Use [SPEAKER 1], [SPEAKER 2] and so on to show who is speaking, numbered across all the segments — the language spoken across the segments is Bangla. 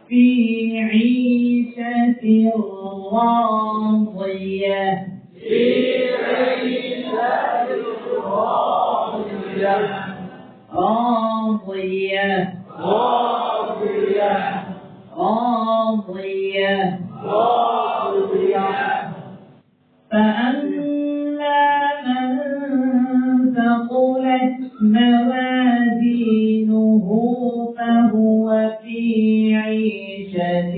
[SPEAKER 1] في عيشة راضية فأما من ثقلت موازينه فهو في عيشة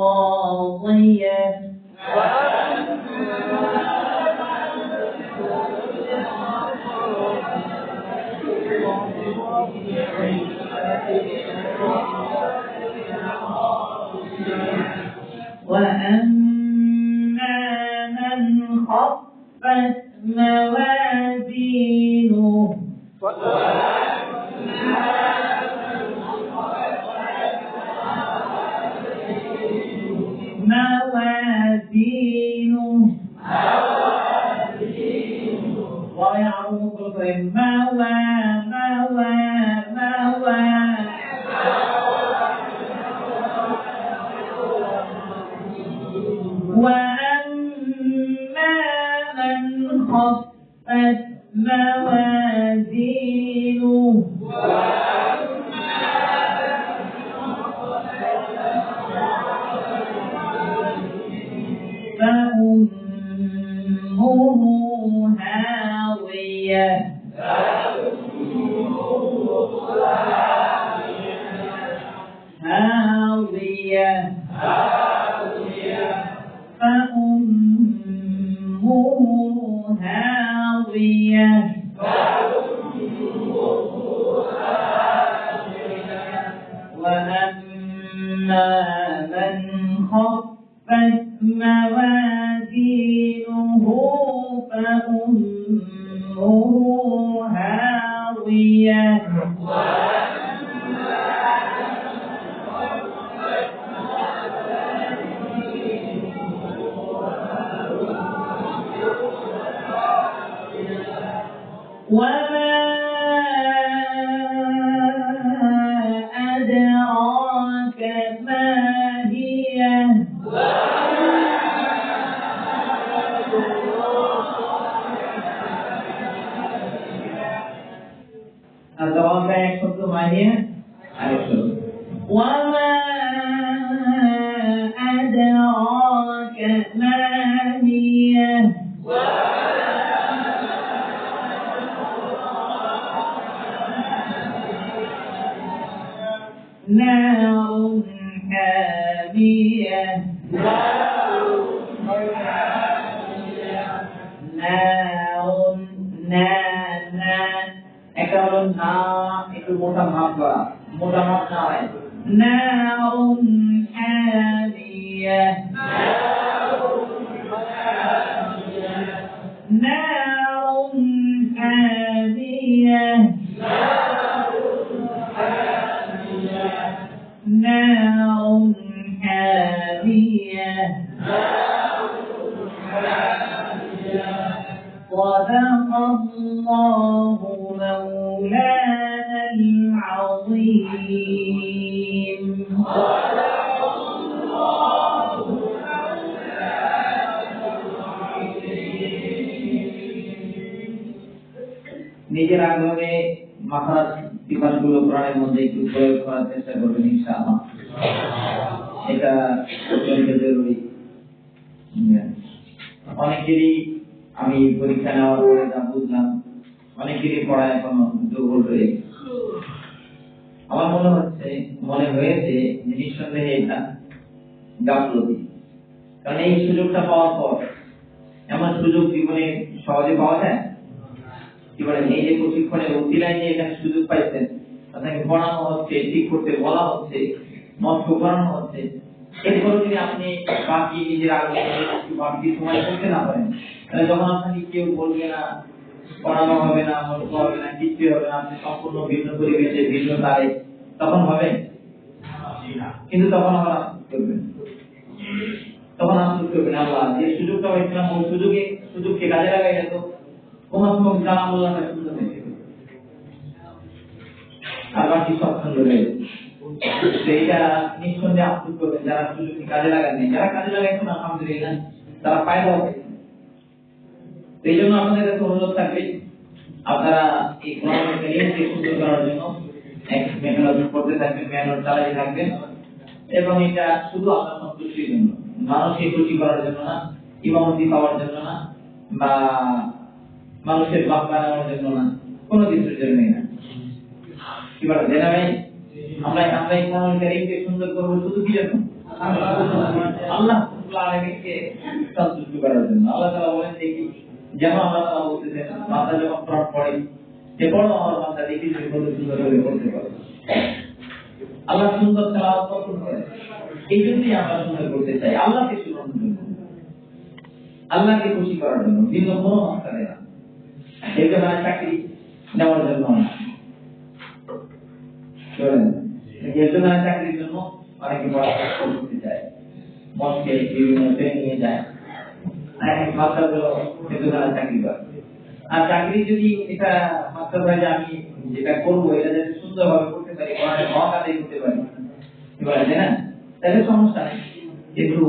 [SPEAKER 1] راضية وأما من خفت موازينه ويعرف وأما من خفت موازينه فأمه هاوية فأمه هاوية وأما من خفت موازينه فأمه هاوية وما أدراك ما هي أدراك يكتب ما هي وما أدراك ما هي نار حامية نار حامية نار حامية نار حامية صدق الله مولانا العظيم. নিজের আগ্রহে মাখার বিভাগগুলো প্রাণের মধ্যে একটু প্রয়োগ করার চেষ্টা করবেন ইনশাআল্লাহ। এটা অত্যন্ত জরুরি। অনেকেরই আমি পরীক্ষা নেওয়ার পরে যা বুঝলাম, অনেকেরই পড়া এখনো দুর্বল রয়ে আমার মনে হয়েছে যে নিঃসন্দেহে এটা গাফলতি। কারণ এই সুযোগটা পাওয়ার পর, এমন সুযোগ জীবনে সহজে পাওয়া যায়? কি বলেন? এই যে প্রশিক্ষণের উদ্দিনায় যে এখানে সুযোগ পাইছেন, আপনাকে পড়ানো হচ্ছে, ঠিক করতে বলা হচ্ছে, নষ্ট করানো হচ্ছে, এরপরে যদি আপনি বাকি নিজের আগ্রহে একটু বাড়তি সময় করতে না পারেন, তাহলে যখন আপনাকে কেউ বলবে না, পড়ানো হবে না, মস্ত হবে না, কিছু হবে না, আপনি সম্পূর্ণ ভিন্ন পরিবেশে, ভিন্ন তারে, তখন হবে? কিন্তু তখন আবার করবেন। তখন আফসোস করবেন, আল্লাহ যে সুযোগটা পাইছিলাম ওই সুযোগকে কাজে লাগাই যেত, কমাত্মক কালামুল্লাহটা সুন্দর হয়েছে, আর বাকি সব সুন্দর হয়েছে। সেইটা নিঃসন্দেহে আফসোস করবেন যারা সুযোগকে কাজে লাগাননি। যারা কাজে লাগাইছেন আলহামদুলিল্লাহ, তারা ফায়দা হবে। এই জন্য আপনাদের কাছে অনুরোধ থাকবে, আপনারা এই কোরআনের কারিমকে সুন্দর করার জন্য এক মেহনত করতে থাকবেন, মেহনত চালাতে থাকবেন, এবং এটা শুধু আল্লাহ সন্তুষ্টির জন্য, মানুষকে খুশি করার জন্য না, ইমামতি পাওয়ার জন্য না, বা মানুষের বাপ বানানোর জন্য না, কোনো কিছুর জন্যই না। কি বলেন জানা ভাই? আমরা এই কোরআন কারীমকে সুন্দর করব শুধু কি জন্য? আল্লাহ রাব্বুল আলামিনকে সন্তুষ্ট করার জন্য। আল্লাহ তাআলা বলেন দেখি, যেন আল্লাহ তাআলা বলতেছেন বান্দা যখন প্রাণ পড়ে, যে বড় আমার বান্দা দেখি যে কত সুন্দর করে করতে পারে। আল্লাহ সুন্দর তেলাওয়াত পছন্দ করে, এই জন্যই আমরা সুন্দর করতে চাই, আল্লাহকে সুন্দর করতে, আল্লাহকে খুশি করার জন্য, ভিন্ন কোনো মাত্রা না। এই জন্য চাকরি নেওয়ার জন্য না, চাকরির জন্য অনেকে পড়াশোনা করতে চায়, মনকে বিভিন্ন ট্রেনিং নিয়ে যায়, চাকরি করে। আর চাকরি যদি এটা মাস্টার ভাই, আমি যেটা করবো এটা যদি সুন্দরভাবে করতে পারি, কোরআনের হক আদায় করতে পারি, কি বলে তাই না, তাহলে সমস্যা নেই। কিন্তু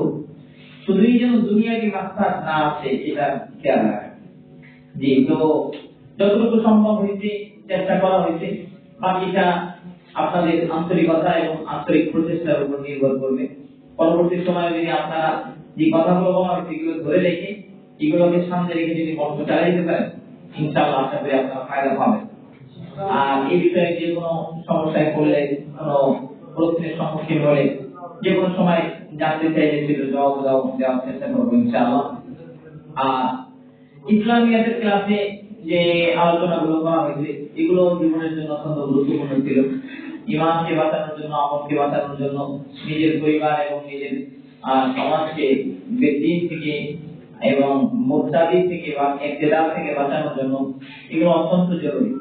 [SPEAKER 1] শুধুই যেন দুনিয়াকে মাস্টার না আছে এটা খেয়াল রাখা। জি, তো যতটুকু সম্ভব হয়েছে চেষ্টা করা হয়েছে, বাকিটা আপনাদের আন্তরিকতা এবং আন্তরিক প্রচেষ্টার উপর নির্ভর করবে। পরবর্তী সময়ে যদি আপনারা যে কথাগুলো বলা হয়েছে এগুলো ধরে রেখে, এগুলোকে সামনে রেখে যদি বন্ধ চালাইতে পারেন, ইনশাআল্লাহ আশা করি আপনারা ফায়দা পাবেন। আর এই বিষয়ে যে কোনো সমস্যায় পড়লে, কোনো প্রশ্নের সম্মুখীন হলে, যে কোনো সময় জানতে চাইলে সেটা জবাব দেওয়ার চেষ্টা করবো ইনশাআল্লাহ। আর ইসলামিয়াতের ক্লাসে যে আলোচনাগুলো করা হয়েছে এগুলো জীবনের জন্য অত্যন্ত গুরুত্বপূর্ণ ছিল। ইমানকে বাঁচানোর জন্য, আমলকে বাঁচানোর জন্য, নিজের পরিবার এবং নিজের সমাজকে বেদিন থেকে এবং মুরতাদি থেকে বা ইবতিদার থেকে বাঁচানোর জন্য এগুলো অত্যন্ত জরুরি।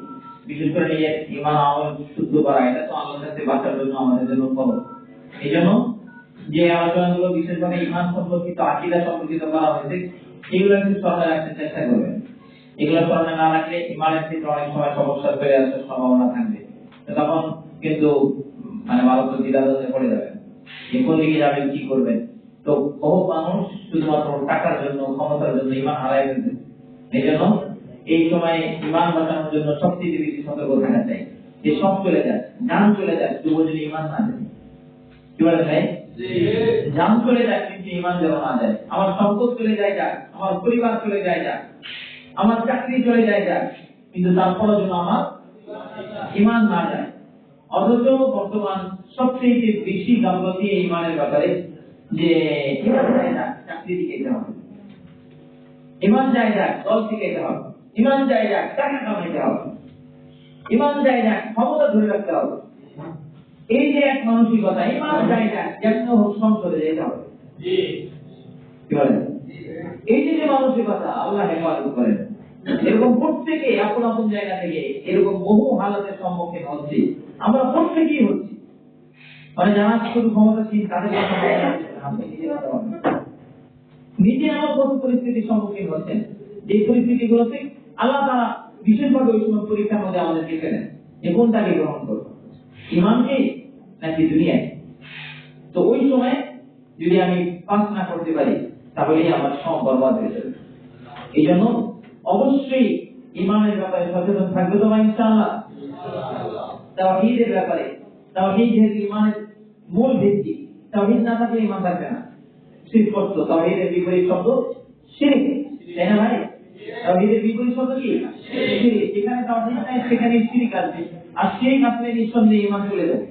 [SPEAKER 1] বিশেষ করে নিজের ইমান আমল শুদ্ধ করা, এটা তো আল্লাহর কাছে বাঁচার জন্য আমাদের জন্য ফরজ। এই জন্য যে আলোচনাগুলো বিশেষভাবে ইমান সম্পর্কিত, আকীদা সম্পর্কিত করা হয়েছে, এগুলো একটু স্মরণে রাখতে চেষ্টা করবেন। এগুলো স্মরণে না রাখলে ইমানের ক্ষেত্রে অনেক সময় সমস্যা চলে আসার সম্ভাবনা থাকবে। তখন কিন্তু ভালো তো দ্বিধাদ্বন্দ্বে পড়ে যাবেন, কোন দিকে যাবেন, কি করবেন। তো বহু মানুষ শুধুমাত্র টাকার জন্য, ক্ষমতার জন্য ইমান হারায় ফেলবে। এই জন্য এই সময় ইমান বাঁচানোর জন্য সবচেয়ে বেশি সতর্ক থাকা চাই, যে সব চলে যায়, জান চলে যায়, তবু যদি ইমান না যায়। কি বলেন ভাই? জান চলে যায় কিন্তু ইমান যেন না যায়। আমার সম্পদ চলে যায় যাক, আমার পরিবার চলে যায় যাক, আমার চাকরি চলে যায় যাক, কিন্তু তারপরে যেন আমার ইমান না যায়। অথচ বর্তমান সবচেয়ে বেশি গাফলতি এই ইমানের ব্যাপারে, যে ইমান যায় যাক, চাকরি দিকে যেতে হবে, ইমান যায় যাক, দল থেকে যেতে হবে, ইমান যায় যাক, টাকা কামাইতে হবে, ইমান যায় যাক, ক্ষমতা ধরে রাখতে হবে। এই যে এক মানসিকতা, ইমান যায় যাক, যেমন হোক সংসদে যেতে হবে। কি বলেন? এই যে মানসিকতা, আল্লাহ হেফাজত করেন। এরকম প্রত্যেকে আপন আপন জায়গা থেকে এরকম বহু হালাতের সম্মুখীন হচ্ছে, আমরা প্রত্যেকেই হচ্ছি। যারা শুধু ক্ষমতাসীন তাদের নিজে আমার কত পরিস্থিতির সম্মুখীন হচ্ছেন, যে পরিস্থিতিগুলোতে আল্লাহ তাআলা বিশেষভাবে ওই সময় পরীক্ষার মধ্যে আমাদেরকে ফেলেন যে কোনটাকে গ্রহণ করবো, ইমানকে নাকি দুনিয়াকে। তো ওই সময় যদি আমি পাস না করতে পারি তাহলেই আমার সব বরবাদ হয়ে যাবে। এই জন্য অবশ্যই ইমানের ব্যাপারে সচেতন থাকবে তো ইনশাআল্লাহ। তাওহীদের ব্যাপারে, তাওহীদ যেহেতু ইমানের মূল ভিত্তি, তাওহীদ না থাকলে ইমান থাকবে না। শিরক করত, তাওহীদের বিপরীত শব্দ শিরক, তাই না ভাই? তাওহীদের বিপরীত শব্দ কি? শিরক। যেখানে তাওহীদ নাই সেখানে শিরক আছে, আর শিরক আসলে নিঃসন্দেহে ইমান চলে যাবে।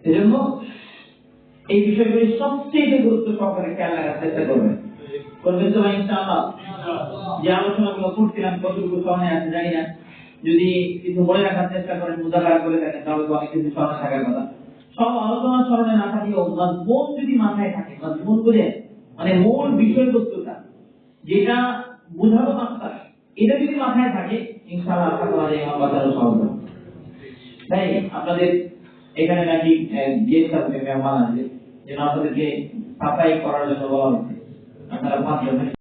[SPEAKER 1] এজন্য এই বিষয়গুলি সবচেয়ে গুরুত্ব সহকারে খেয়াল রাখার চেষ্টা করবেন তো ইনশাআল্লাহ। যে আলোচনাগুলো করছিলাম কতটুকু স্মরণে আছে জানি না, যদি কিছু মনে রাখার চেষ্টা করেন, মুযাকারা করে থাকেন, তাহলে তো অনেক কিছু স্মরণে থাকার কথা। সব আলোচনা স্মরণে না থাকলেও মজমুন যদি মাথায় থাকে, মজমুন করে মূল বিষয়বস্তুটা যেটা বুঝানো মাত্রা, এটা যদি মাথায় থাকে ইনশাআল্লাহ আপনাদের ইমান বাঁচানো সহজ হবে। তাই আপনাদের এখানে নাকি গেস্ট আছে, মেহমান আছে, যেন আপনাদেরকে সাফাই করার জন্য বলা হচ্ছে। আপনারা 5 জন